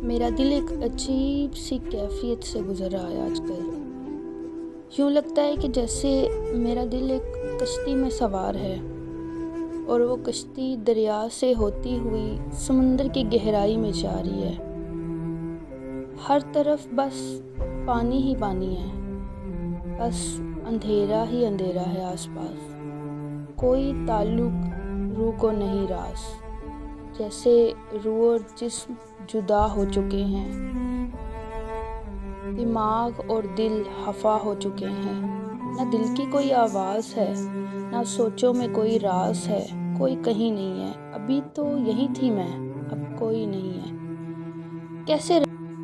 मेरा दिल एक अजीब सी कैफियत से गुज़र रहा है आजकल। यूँ लगता है कि जैसे मेरा दिल एक कश्ती में सवार है और वो कश्ती दरिया से होती हुई समुंदर की गहराई में जा रही है। हर तरफ बस पानी ही पानी है, बस अंधेरा ही अंधेरा है आसपास। कोई ताल्लुक रूह को नहीं रास, जैसे रूह और जिस्म जुदा हो चुके हैं, दिमाग और दिल खफा हो चुके हैं। न दिल की कोई आवाज़ है, न सोचों में कोई राज है, कोई कहीं नहीं है। अभी तो यही थी मैं, अब कोई नहीं है।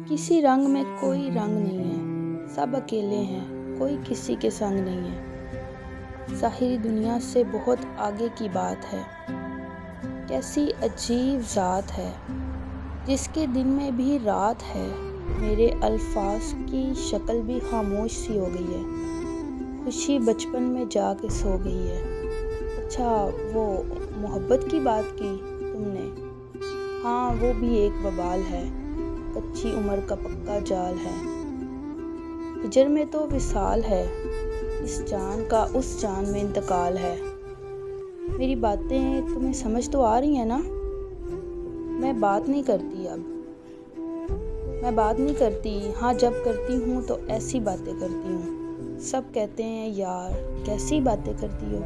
किसी रंग में कोई रंग नहीं है, सब अकेले हैं, कोई किसी के संग नहीं है। ज़ाहिरी दुनिया से बहुत आगे की बात है। कैसी अजीब ज़ात है, जिसके दिन में भी रात है। मेरे अल्फाज की शक्ल भी खामोश सी हो गई है। खुशी बचपन में जाके सो गई है। अच्छा, वो मोहब्बत की बात की तुमने? हाँ, वो भी एक बवाल है, कच्ची उम्र का पक्का जाल है। हिजर में तो विसाल है, इस जान का उस जान में इंतकाल है। मेरी बातें तुम्हें समझ तो आ रही हैं ना? मैं बात नहीं करती अब। मैं बात नहीं करती। हाँ, जब करती हूँ तो ऐसी बातें करती हूँ। सब कहते हैं, यार कैसी बातें करती हो।